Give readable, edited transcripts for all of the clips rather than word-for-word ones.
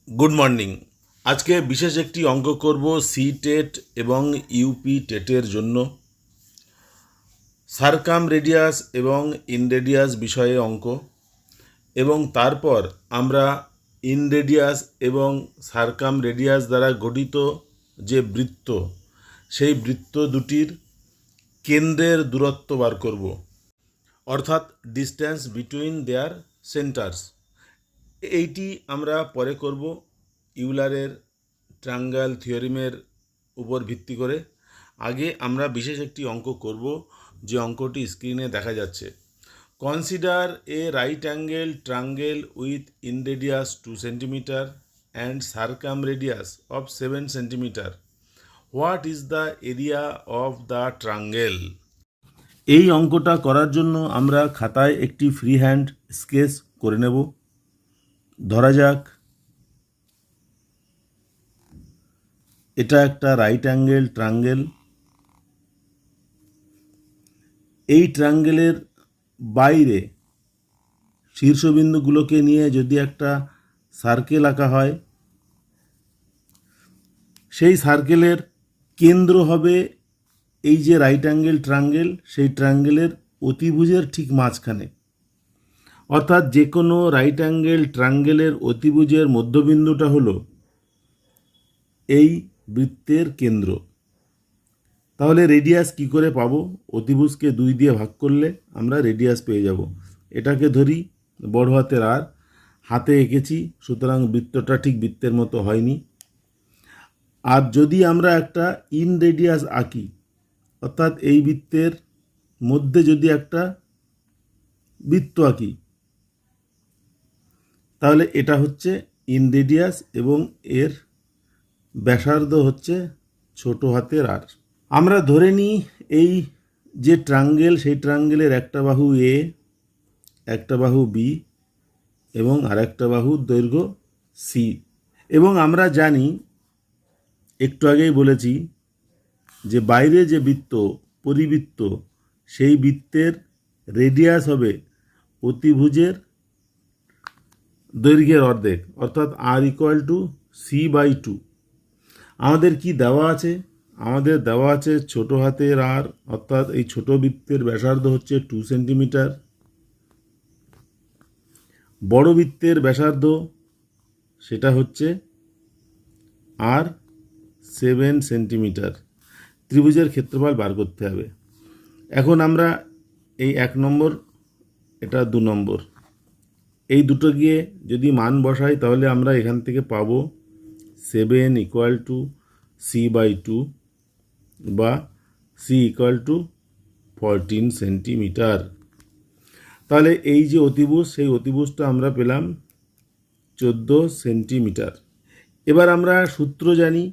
Good morning. আজকে বিশেষ একটি অঙ্ক করব সি টেট এবং ইউপি টেটের জন্য। সারকাম রেডিয়াস এবং ইনরেডিয়াস বিষয়ে অঙ্ক, এবং তারপর আমরা ইনরেডিয়াস এবং সারকাম রেডিয়াস দ্বারা গঠিত যে বৃত্ত, সেই বৃত্ত দুটির কেন্দ্রের দূরত্ব বার করব, অর্থাৎ ডিস্ট্যান্স বিটুইন দেয়ার সেন্টার্স। এইটি আমরা পরে করব ইউলারের ট্রায়াঙ্গেল থিওরিমের উপর ভিত্তি করে। আগে আমরা বিশেষ একটি অঙ্ক করব, যে অঙ্কটি স্ক্রিনে দেখা যাচ্ছে। Consider a right angle triangle with inradius 2 centimetre and circum radius of 7 centimetre. What is the area of the triangle? এই অঙ্কটা করার জন্য আমরা খাতায় একটি ফ্রি হ্যান্ড স্কেচ করে নেব। ধরা যাক এটা একটা রাইট অ্যাঙ্গেল ট্রায়াঙ্গেল। এই ট্রায়াঙ্গেলের বাইরে শীর্ষবিন্দুগুলোকে নিয়ে যদি একটা সার্কেল আঁকা হয়, সেই সার্কেলের কেন্দ্র হবে এই যে রাইট অ্যাঙ্গেল ট্রায়াঙ্গেল, সেই ট্রায়াঙ্গেলের অতিভুজের ঠিক মাঝখানে। অর্থাৎ যে কোনো রাইট অ্যাঙ্গেল ট্রায়াঙ্গেলের অতিভুজের মধ্যবিন্দুটা হলো এই বৃত্তের কেন্দ্র। তাহলে রেডিয়াস কি করে পাবো? অতিভুজকে 2 দিয়ে ভাগ করলে আমরা রেডিয়াস পেয়ে যাব। এটাকে ধরি বড় হাতের আর, হাতে এঁকেছি, সুতরাং বৃত্তটা ঠিক বৃত্তের মতো হয়নি। আর যদি আমরা একটা ইন রেডিয়াস আঁকি, অর্থাৎ এই বৃত্তের মধ্যে যদি একটা বৃত্ত আঁকি, তাহলে এটা হচ্ছে ইন রেডিয়াস এবং এর ব্যাসার্ধ হচ্ছে ছোট হাতের আর। আমরা ধরে নিই এই যে ট্রায়াঙ্গেল, সেই ট্রায়াঙ্গেলের একটা বাহু এ, একটা বাহু বি এবং আর একটা বাহুর দৈর্ঘ্য সি। এবং আমরা জানি, একটু আগেই বলেছি, যে বাইরে যে বৃত্ত, পরিবৃত্ত, সেই বৃত্তের রেডিয়াস হবে অতিভুজের দৈর্ঘ্যের অর্ধেক, অর্থাৎ আর ইকুয়াল টু c/2। আমাদের কি দেওয়া আছে? আমাদের দেওয়া আছে ছোট হাতের আর, অর্থাৎ এই ছোট বৃত্তের ব্যাসার্ধ হচ্ছে 2 সেন্টিমিটার। বড় বৃত্তের ব্যাসার্ধ সেটা হচ্ছে আর 7 সেন্টিমিটার। ত্রিভুজের ক্ষেত্রফল বার করতে হবে। এখন আমরা এই 1 নম্বর, এটা 2 নম্বর, এই দুটো গিয়ে যদি মান বসাই, তাহলে আমরা এখান থেকে পাবো 7 ইকুয়াল টু c/2 বা c ইকুয়াল টু 14 সেন্টিমিটার। তাহলে এই যে অতিভুজ, সেই অতিভুজটা আমরা পেলাম 14 সেন্টিমিটার। এবার আমরা সূত্র জানি,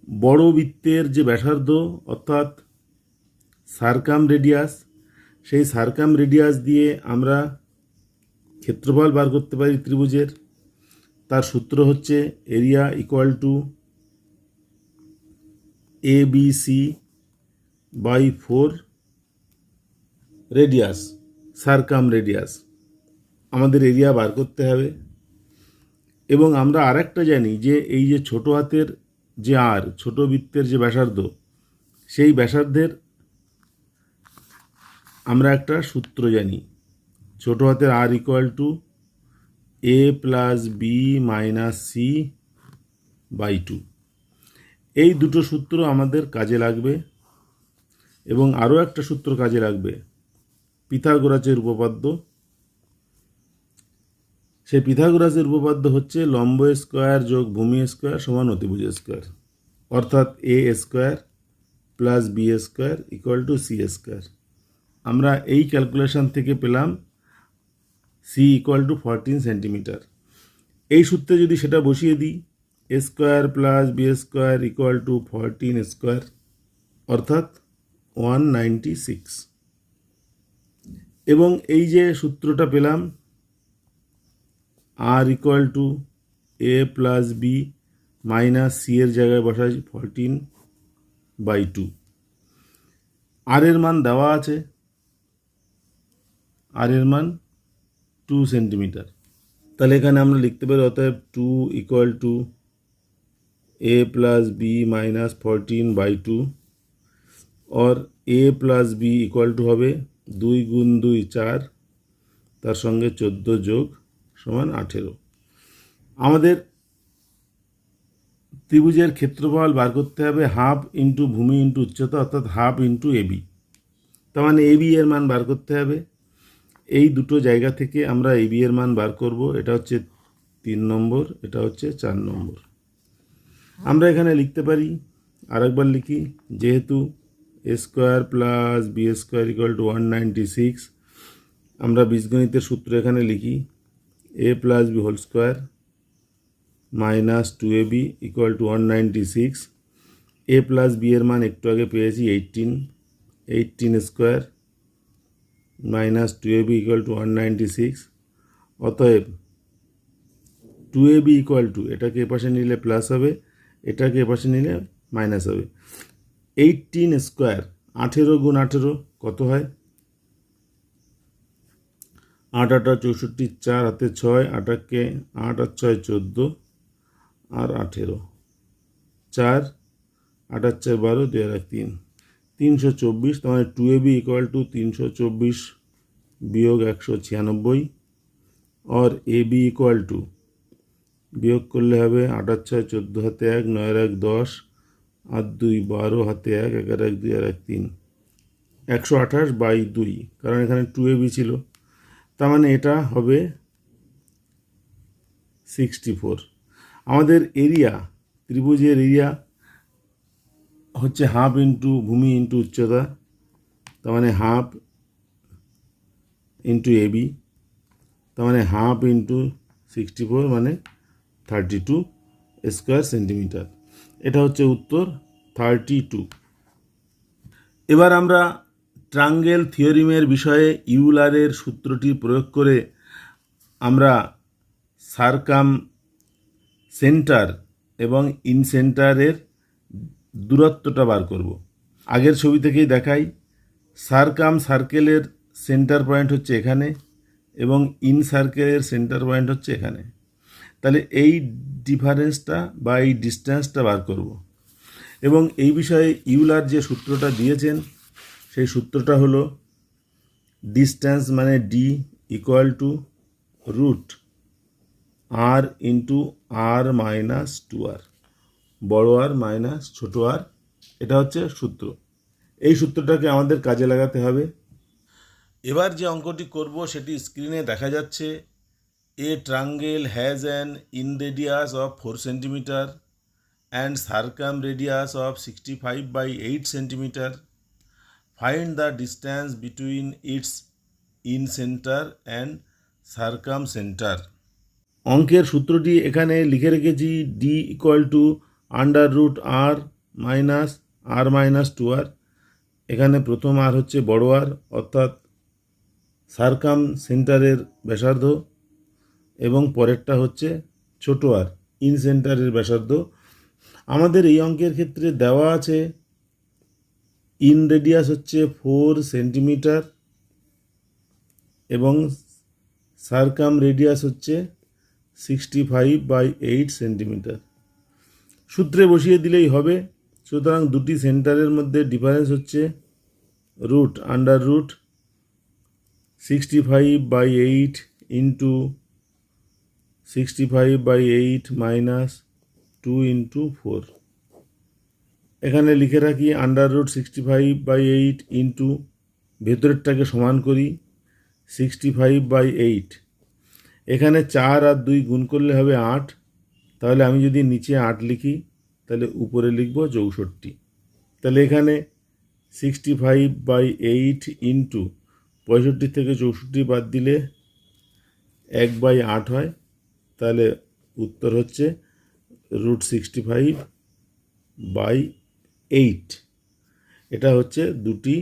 বড় বৃত্তের যে ব্যাসার্ধ, অর্থাৎ সারকাম রেডিয়াস, সেই সারকাম রেডিয়াস দিয়ে আমরা ক্ষেত্রফল বার করতে পারি ত্রিভুজের। তার সূত্র হচ্ছে area equal to ABC/4 radius, circum radius. আমাদের এরিয়া বার করতে হবে। এবং আমরা আরেকটা জানি যে এই যে ছোট হাতের যে আর, ছোট বৃত্তের যে ব্যাসার্ধ, সেই ব্যাসার্ধের আমরা একটা সূত্র জানি, ছোট হাতের আর ইকুয়াল টু a+b-c/2। এই দুটো সূত্র আমাদের কাজে লাগবে। এবং আরও একটা সূত্র কাজে লাগবে, পিথাগোরাসের উপপাদ্য। সেই পিথাগোরাসের উপপাদ্য হচ্ছে লম্ব স্কোয়ার যোগ ভূমি স্কোয়ার সমান অতিভুজ স্কোয়ার, অর্থাৎ a square plus B square equal to C square. আমরা এই ক্যালকুলেশন থেকে পেলাম সি ইকুয়াল টু 14 সেন্টিমিটার। এই সূত্রে যদি সেটা বসিয়ে দিই, A square plus B square equal to 14 square, অর্থাৎ 196। এবং এই যে সূত্রটা পেলাম, R equal to a+b minus C এর জায়গায় বসাই 14/2। আর এর মান দেওয়া আছে, আর এর মান 2 সেন্টিমিটার। তাহলে এখানে আমরা লিখতে পারি অতএব 2 equal to a plus B minus 14/2 और a plus B equal to হবে 2 গুণ 2 4, তার সঙ্গে 14 যোগ সমান 18। আমাদের ত্রিভুজের ক্ষেত্রফল বার করতে হবে হাফ ইন্টু ভূমি ইন্টু উচ্চতা, অর্থাৎ হাফ ইন্টু এবি। তার মানে এবি এর মান বার করতে হবে। এই দুটো জায়গা থেকে আমরা এবি এর মান বার করব। এটা হচ্ছে 3 নম্বর, এটা হচ্ছে 4 নম্বর। আমরা এখানে লিখতে পারি, আরেকবার লিখি, যেহেতু A square plus B square equal to 196, আমরা বীজগণিতের সূত্র এখানে লিখি A plus B whole square minus 2ab equal to 196। A plus B এর মান একটু আগে পেয়েছি 18 square minus 2ab equal to 196। অতএব 2ab ইকুয়াল টু, এটাকে এপাশে নিলে প্লাস হবে, এটাকে এপাশে নিলে মাইনাস হবে। 18 স্কোয়ার 18 গুণ 18 কত হয়? 8 8 64, 4 হাতে 6, 8কে 8 আর 6 14 আর 18, 4 8 আর 4 12, 2 আর 3 324। তোমার 2ab ইকুয়াল টু 324 বিয়োগ 196 और ab ইকুয়াল টু, বিয়োগ করলে হবে 8 আর 6 14 হাতে 1, 9 আর 1 10, আর 2 12 হাতে 1, 1 আর 1 2 আর 1 3, 128/2, কারণ এখানে 2ab ছিল। তার মানে এটা হবে 64। আমাদের এরিয়া, ত্রিভুজের এরিয়া হচ্ছে হাফ ইন্টু ভূমি ইন্টু উচ্চতা, তার মানে হাফ ইন্টু এবি, তার মানে হাফ ইন্টু 64 মানে 32 স্কোয়ার সেন্টিমিটার। এটা হচ্ছে উত্তর 32। এবার আমরা ট্রাঙ্গেল থিওরিমের বিষয়ে ইউলারের সূত্রটি প্রয়োগ করে আমরা সার্কাম সেন্টার এবং ইনসেন্টারের দূরত্বটা বার করব। আগের ছবি থেকেই দেখাই, সার্কাম সার্কেলের সেন্টার পয়েন্ট হচ্ছে এখানে এবং ইন সার্কেলের সেন্টার পয়েন্ট হচ্ছে এখানে। তাহলে এই ডিফারেন্সটা বা এই ডিস্টেন্সটা বার করব। এবং এই বিষয়ে ইউলার যে সূত্রটা দিয়েছেন সেই সূত্রটা হলো ডিস্টেন্স মানে D equal to root R into R minus 2r, বড় আর মাইনাস ছোটো আর, এটা হচ্ছে সূত্র। এই সূত্রটাকে আমাদের কাজে লাগাতে হবে। এবার যে অঙ্কটি করব সেটি স্ক্রিনে দেখা যাচ্ছে। A triangle has an in radius of 4 centimetre and circum radius of 65/8 centimeter. Find the distance between its in center and circum center. অঙ্কের সূত্রটি এখানে লিখে রেখেছি, D equal to under root R minus 2r। এখানে প্রথম আর হচ্ছে বড় আর, অর্থাৎ সার্কাম সেন্টারের ব্যাসার্ধ, এবং পরেরটা হচ্ছে ছোট আর, ইন সেন্টারের ব্যাসার্ধ। আমাদের এই অঙ্কের ক্ষেত্রে দেওয়া আছে ইন রেডিয়াস হচ্ছে 4 সেন্টিমিটার এবং সার্কাম রেডিয়াস হচ্ছে 65/8 সেন্টিমিটার। সূত্রে বসিয়ে দিলেই হবে। সুতরাং দুটি সেন্টারের মধ্যে ডিফারেন্স হচ্ছে root under root 65/8 into 65/8 minus 2 into 4। এখানে লিখে রাখি আন্ডার রুট 65/8 ইন্টু, ভেতরেরটাকে সমান করি 65/8। এখানে 4 আর 2 গুণ করলে হবে 8। তাহলে আমি যদি নিচে 8 লিখি তাহলে উপরে লিখব 64। তাহলে এখানে 65/8 ইন্টু 65 থেকে 64 বাদ দিলে 1/8 হয়। তাহলে উত্তর হচ্ছে রুট 65/8। এটা হচ্ছে দুটি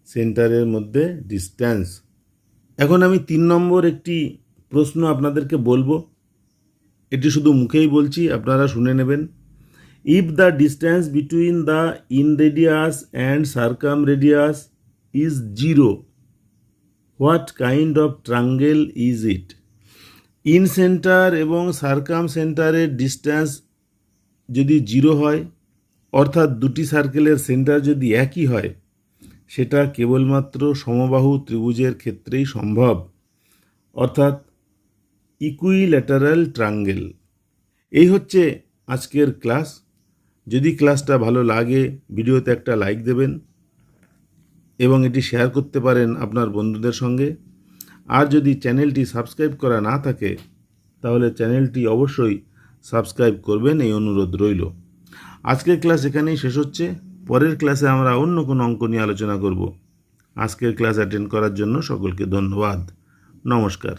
সেন্টারের মধ্যে ডিস্টেন্স। এখন আমি 3 নম্বর একটি প্রশ্ন আপনাদেরকে বলবো, এটি শুধু মুখেই বলছি, আপনারা শুনে নেবেন। If the distance between the in radius and circum radius is 0, what kind of triangle is it? In centre এবং সার্কাম সেন্টারের ডিস্ট্যান্স যদি 0 হয়, অর্থাৎ দুটি সার্কেলের সেন্টার যদি একই হয়, সেটা কেবলমাত্র সমবাহু ত্রিভুজের ক্ষেত্রেই সম্ভব, অর্থাৎ ইকুইল্যাটারাল ট্রায়াঙ্গেল। এই হচ্ছে আজকের ক্লাস। যদি ক্লাসটা ভালো লাগে, ভিডিওতে একটা লাইক দেবেন এবং এটি শেয়ার করতে পারেন আপনার বন্ধুদের সঙ্গে। আর যদি চ্যানেলটি সাবস্ক্রাইব করা না থাকে, তাহলে চ্যানেলটি অবশ্যই সাবস্ক্রাইব করবেন, এই অনুরোধ রইল। আজকের ক্লাস এখানেই শেষ হচ্ছে। পরের ক্লাসে আমরা অন্য কোনো অঙ্ক নিয়ে আলোচনা করব। আজকের ক্লাস অ্যাটেন্ড করার জন্য সকলকে ধন্যবাদ। নমস্কার।